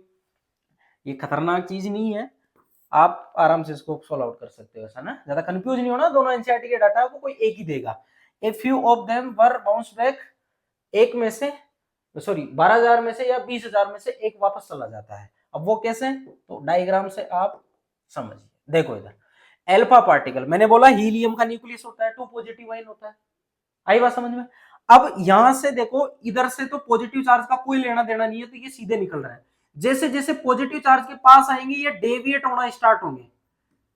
ये खतरनाक चीज नहीं है, आप आराम से इसको सॉल्व आउट कर सकते हो, ऐसा ना, ज्यादा कंफ्यूज नहीं होना। दोनों एनसीईआरटी के डाटा आपको कोई एक ही देगा। A few of them were bounce back, एक में से सॉरी 12,000 में से या 20,000 में से एक वापस चला जाता है। अब वो कैसे? तो डायग्राम से आप समझिए। देखो इधर अल्फा पार्टिकल, मैंने बोला हीलियम का न्यूक्लियस होता है, 2 पॉजिटिव आयन होता है, आई बात समझ में? अब यहां से देखो, इधर से तो पॉजिटिव चार्ज का कोई लेना देना नहीं है, तो ये सीधे निकल रहा है। जैसे जैसे पॉजिटिव चार्ज के पास आएंगे ये डेविएट होना स्टार्ट होंगे।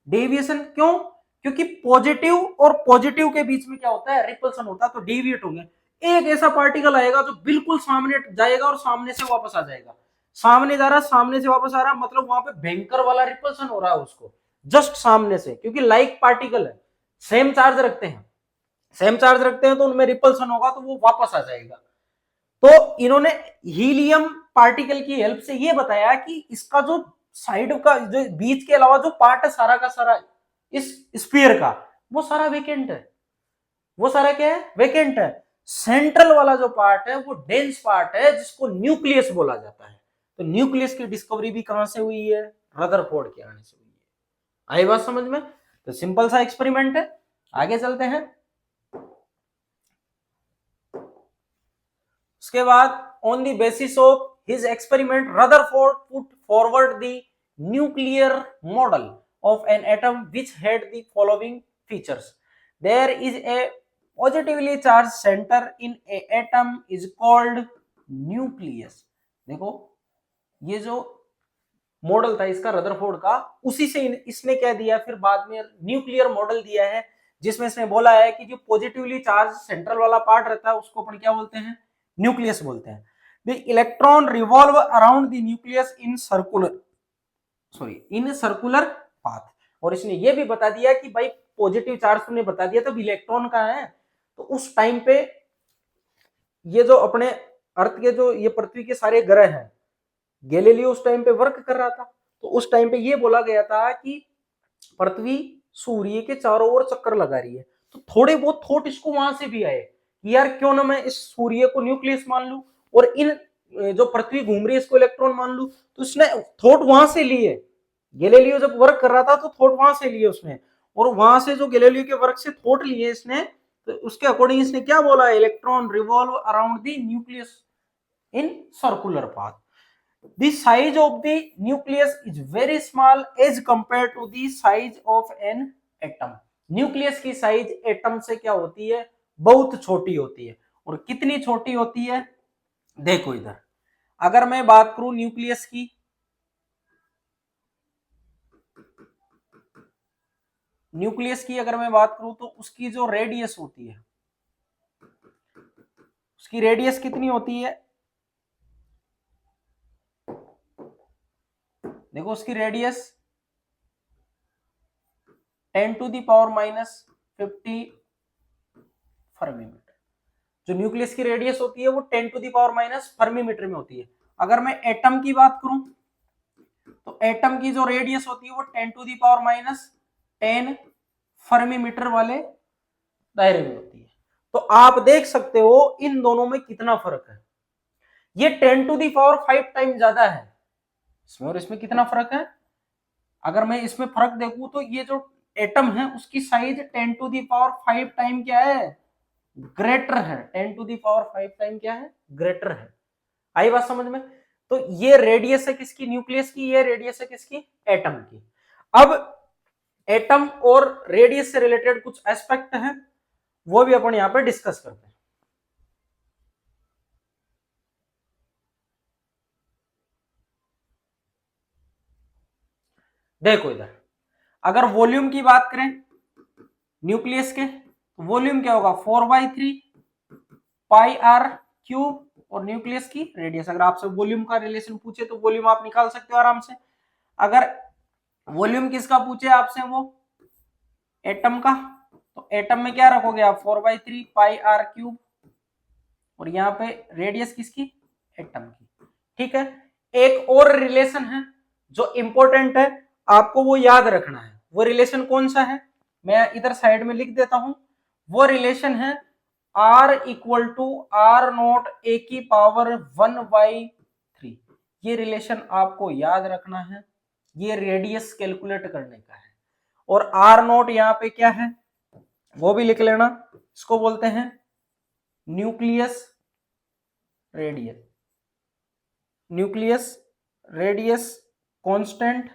डेविएशन क्यों? क्योंकि पॉजिटिव और पॉजिटिव के बीच में क्या होता है, रिपल्सन होता है, तो डेविएट होंगे। एक ऐसा पार्टिकल आएगा जो बिल्कुल सामने जाएगा और सामने से वापस आ जाएगा, सामने जा रहा, सामने से वापस आ रहा, मतलब वहां पे भयंकर वाला रिपल्सन हो रहा है उसको, जस्ट सामने से, क्योंकि लाइक पार्टिकल है, सेम चार्ज रखते हैं, सेम चार्ज रखते हैं, तो उनमें रिपल्सन होगा तो वो वापस आ जाएगा। तो इन्होंने हीलियम पार्टिकल की हेल्प से ये बताया कि इसका जो साइड का, जो बीच के अलावा जो पार्ट है सारा का सारा इस स्फीयर का, वो सारा वेकेंट है, वो सारा क्या है, वेकेंट है। सेंट्रल वाला जो पार्ट है वो डेंस पार्ट है, जिसको न्यूक्लियस बोला जाता है। तो न्यूक्लियस की डिस्कवरी भी कहां से हुई है, रदरफोर्ड के आने से हुई है। आई बात समझ में? तो सिंपल सा एक्सपेरिमेंट है, आगे चलते हैं। उसके बाद on the basis of his experiment Rutherford put forward the nuclear model of an atom which had the following features. There is a positively charge centre in a atom is called nucleus. देखो ये जो मॉडल था इसका रदरफोर्ड का, उसी से इसने क्या दिया, फिर बाद में न्यूक्लियर मॉडल दिया है, जिसमें इसने बोला है कि जो पॉजिटिवली चार्ज सेंट्रल वाला पार्ट रहता है उसको अपन क्या बोलते हैं, न्यूक्लियस बोलते हैं। The electron revolve around the nucleus in circular path. और इसने ये भी बता दिया कि भाई पॉजिटिव चार्ज तुमने बता दिया, तो इलेक्ट्रॉन का है, तो उस टाइम पे ये जो अपने अर्थ के जो ये पृथ्वी के सारे ग्रह हैं, गैलीलियो उस टाइम पे वर्क कर रहा था, तो उस टाइम पे ये बोला गया था कि पृथ्वी सूर्य के चारों ओर चक्कर लगा रही है। तो थोड़े बहुत थॉट इसको वहां से भी आए कि यार क्यों ना मैं इस सूर्य को न्यूक्लियस मान लूं और इन जो पृथ्वी घूम रही है इसको इलेक्ट्रॉन मान लूं। तो इसने थॉट वहां से लिए, गैलीलियो जब वर्क कर रहा था तो थॉट वहां से लिए उसने, और वहां से जो गैलीलियो के वर्क से थॉट लिए इसने, तो उसके अकॉर्डिंग इसने क्या बोला, electron revolve around the nucleus in circular path. The size of the nucleus is very small as compared to the size of an atom. Nucleus की साइज एटम से क्या होती है, बहुत छोटी होती है। और कितनी छोटी होती है, देखो इधर, अगर मैं बात करूं न्यूक्लियस की, अगर मैं बात करूं तो उसकी जो रेडियस होती है, उसकी रेडियस कितनी होती है, देखो उसकी रेडियस 10⁻⁻50 फर्मीमीटर। जो न्यूक्लियस की रेडियस होती है वो 10⁻⁻ फर्मीमीटर में होती है। अगर मैं एटम की बात करूं तो एटम की जो रेडियस होती है वो 10⁻10 फर्मीमीटर वाले दायरे में होती है। तो आप देख सकते हो इन दोनों में कितना फर्क है, ये 10⁵ टाइम ज्यादा है इसमें, और इसमें कितना फर्क है। अगर मैं इसमें फर्क देखूं तो ये जो एटम है उसकी साइज 10⁵ टाइम क्या है, ग्रेटर है, 10⁵ टाइम क्या है, ग्रेटर है। आई बात समझ में? तो ये रेडियस है किसकी, न्यूक्लियस की, ये रेडियस है किसकी, एटम की। अब एटम और रेडियस से रिलेटेड कुछ एस्पेक्ट हैं, वो भी अपन यहां पर डिस्कस करते हैं। देखो इधर, अगर वॉल्यूम की बात करें न्यूक्लियस के, तो वॉल्यूम क्या होगा, 4/3 पाई आर क्यूब, और न्यूक्लियस की रेडियस, अगर आपसे वॉल्यूम का रिलेशन पूछे तो वॉल्यूम आप निकाल सकते हो आराम से। अगर वॉल्यूम किसका पूछे आपसे, वो एटम का, तो एटम में क्या रखोगे आप, 4/3 पाई आर क्यूब, और यहाँ पे रेडियस किसकी, एटम की। ठीक है, एक और रिलेशन है जो इंपॉर्टेंट है, आपको वो याद रखना है। वो रिलेशन कौन सा है, मैं इधर साइड में लिख देता हूं। वो रिलेशन है R = R0 A⁻⁴ ये रिलेशन आपको याद रखना है, ये रेडियस कैलकुलेट करने का है। और R0 यहाँ पे क्या है वो भी लिख लेना, इसको बोलते हैं न्यूक्लियस रेडियस, कांस्टेंट,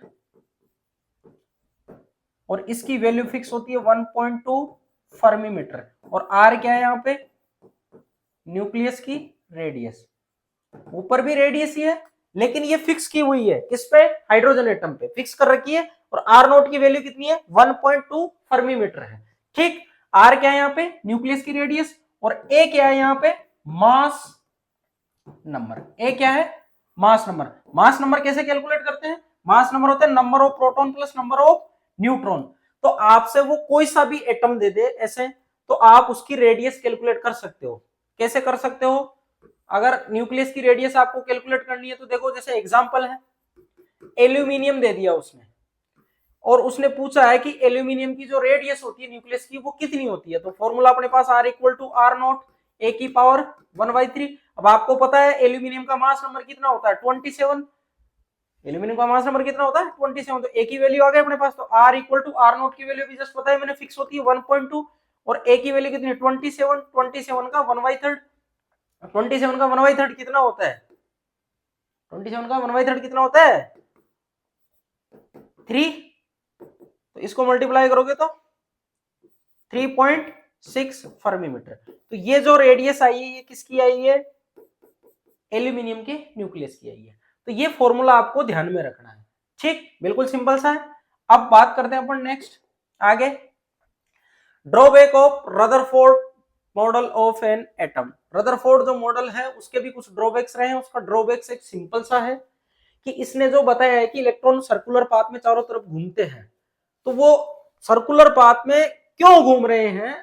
और इसकी वैल्यू फिक्स होती है 1.2 फर्मीमीटर। और आर क्या है यहाँ पे, न्यूक्लियस की रेडियस, ऊपर भी रेडियस ही है लेकिन ये फिक्स की हुई है किस पे, हाइड्रोजन एटम पे फिक्स कर रखी है, और आर नोट की वैल्यू कितनी है 1.2 फर्मी मीटर है। ठीक, आर क्या है यहाँ पे, न्यूक्लियस की रेडियस, और ए क्या है यहाँ पे, मास नंबर। ए क्या है, मास नंबर। मास नंबर कैसे कैलकुलेट करते हैं, मास नंबर होता है number of proton plus number of neutron. तो आपसे वो कोई सा भी एटम दे दे ऐसे, तो आप उसकी रेडियस कैलकुलेट कर सकते हो। कैसे कर सकते हो, अगर न्यूक्लियस की रेडियस आपको कैलकुलेट करनी है तो देखो, जैसे एग्जांपल है, एल्यूमिनियम दे दिया उसने, और उसने पूछा है कि एल्यूमिनियम की जो रेडियस होती है न्यूक्लियस की वो कितनी होती है, तो फॉर्मूला अपने पास R equal to R naught A की पावर 1/3। अब आपको पता है एल्यूमिनियम का मास नंबर कितना होता है 27, एल्यूमिनियम का मास नंबर कितना होता है 27, तो ए की वैल्यू आ गई अपने पास, तो R equal to R naught की वैल्यू भी जस्ट पता है मैंने, फिक्स होती है 1.2, और ए की वैल्यू कितनी है 27, 27 का 1/3, 27 का 1/3 कितना होता है, 27 का 1/3 कितना होता है 3, तो इसको मल्टीप्लाई करोगे तो 3.6 फर्मी मीटर। तो ये जो रेडियस आई है ये किसकी आई है, एल्यूमिनियम के न्यूक्लियस की आई है। तो ये फॉर्मूला आपको ध्यान में रखना है। ठीक, बिल्कुल सिंपल सा है। अब बात करते हैं अपन नेक्स्ट आगे, drawback of Rutherford model of an atom. Rutherford जो मॉडल है उसके भी कुछ ड्रॉबैक्स रहे हैं। उसका ड्रॉबैक्स एक सिंपल सा है कि इसने जो बताया है कि इलेक्ट्रॉन सर्कुलर पाथ में चारों तरफ घूमते हैं, तो वो सर्कुलर पाथ में क्यों घूम रहे हैं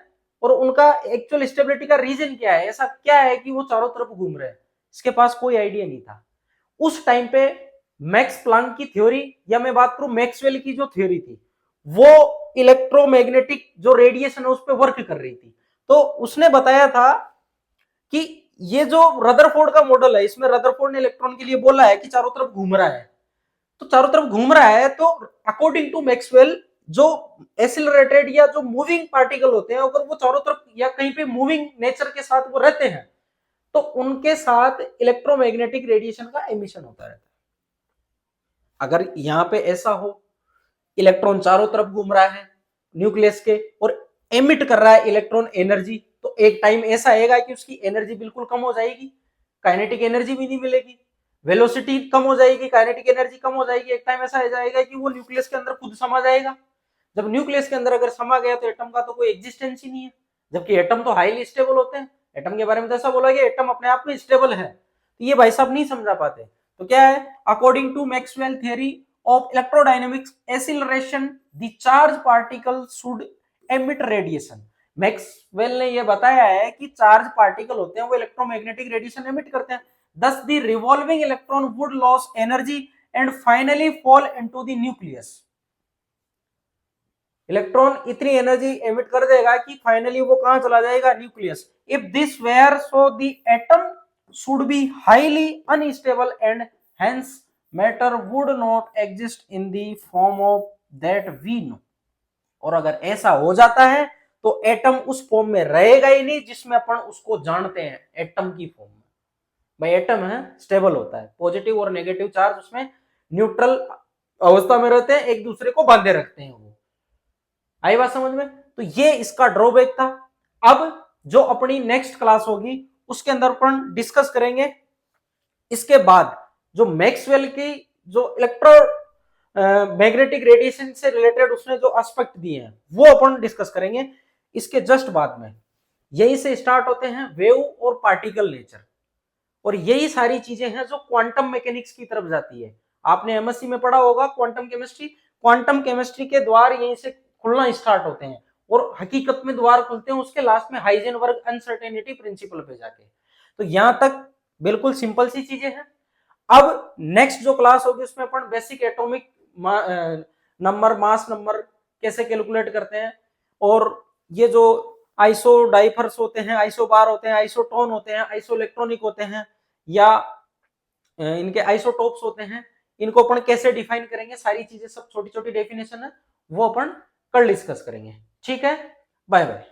और उनका एक्चुअल स्टेबिलिटी का रीजन क्या है, ऐसा क्या है कि वो चारों तरफ घूम रहे हैं, इसके पास कोई आइडिया नहीं था। उस टाइम पे मैक्स प्लांक की थ्योरी, या मैं बात करूं मैक्सवेल की जो थ्योरी थी, वो इलेक्ट्रोमैग्नेटिक जो रेडिएशन है उस पर वर्क कर रही थी। तो उसने बताया था कि ये जो रदरफोर्ड का मॉडल है, इसमें रदरफोर्ड ने इलेक्ट्रॉन के लिए बोला है कि चारों तरफ घूम रहा है, तो चारों तरफ घूम रहा है, तो अकॉर्डिंग टू मैक्सवेल जो एक्सिलरेटेड या जो मूविंग पार्टिकल होते हैं, अगर वो चारों तरफ या कहीं पे मूविंग नेचर के साथ वो रहते हैं, तो उनके साथ इलेक्ट्रोमैग्नेटिक रेडिएशन का एमिशन होता रहता है। अगर यहां पे ऐसा हो, इलेक्ट्रॉन चारों तरफ घूम रहा है न्यूक्लियस के और एमिट कर रहा है इलेक्ट्रॉन एनर्जी, तो एक टाइम ऐसा आएगा कि उसकी एनर्जी बिल्कुल कम हो जाएगी, काइनेटिक एनर्जी भी नहीं मिलेगी, वेलोसिटी कम हो जाएगी, काइनेटिक एनर्जी कम हो जाएगी। एक टाइम ऐसा आ जाएगा कि वो न्यूक्लियस के अंदर खुद समा जाएगा। जब न्यूक्लियस के अंदर अगर समा गया तो एटम का तो कोई एग्जिस्टेंस ही नहीं है, जबकि एटम तो हाईली स्टेबल होते हैं। एटम के बारे में तो ऐसा बोला गया एटम अपने आप में स्टेबल है, तो ये भाई साहब नहीं समझा पाते। तो क्या है, according to Maxwell theory of electrodynamics acceleration the charge particle should emit radiation. Maxwell ने यह बताया है कि चार्ज पार्टिकल होते हैं वो इलेक्ट्रोमैग्नेटिक रेडिएशन एमिट करते हैं, thus the revolving electron would lose energy and finally fall into the nucleus। Electron इतनी एनर्जी एमिट कर देगा कि फाइनली वो कहां चला जाएगा, nucleus. If this were so the atom should be highly unstable and hence matter would not exist in the form of that we know. और अगर ऐसा हो जाता है तो एटम उस फॉर्म में रहेगा ही नहीं जिसमें अपन उसको जानते हैं, एटम की फॉर्म में। भाई एटम है स्टेबल होता है, पॉजिटिव और नेगेटिव चार्ज उसमें न्यूट्रल अवस्था में रहते हैं, एक दूसरे को बांधे रखते हैं। वो आई बात समझ में, तो ये इसका ड्रॉबैक था। अब जो अपनी नेक्स्ट क्लास होगी उसके अंदर अपन डिस्कस करेंगे इसके बाद जो मैक्सवेल की जो इलेक्ट्रो मैग्नेटिक रेडिएशन से रिलेटेड उसने जो एस्पेक्ट दिए हैं वो अपन डिस्कस करेंगे इसके जस्ट बाद में। यही से स्टार्ट होते हैं वेव और पार्टिकल नेचर, और यही सारी चीजें हैं जो क्वांटम मैकेनिक्स की तरफ जाती है। आपने एमएससी में पढ़ा होगा क्वांटम केमिस्ट्री, क्वांटम केमिस्ट्री के द्वार यहीं से खुलना स्टार्ट होते हैं, और हकीकत में द्वार खुलते हैं उसके लास्ट में हाइजेनबर्ग अनसर्टेनिटी प्रिंसिपल पे जाके। तो यहां तक बिल्कुल सिंपल सी चीजें हैं। अब नेक्स्ट जो क्लास होगी उसमें अपन basic atomic number, mass number कैसे कैलकुलेट करते हैं, और ये जो आइसो डाइफर्स होते हैं, आइसो बार होते हैं, आइसोटोन होते हैं, आइसो इलेक्ट्रॉनिक होते हैं, या इनके आइसोटोप्स होते हैं, इनको अपन कैसे डिफाइन करेंगे, सारी चीजें सब छोटी छोटी डेफिनेशन है वो अपन कल डिस्कस करेंगे। ठीक है, बाय बाय।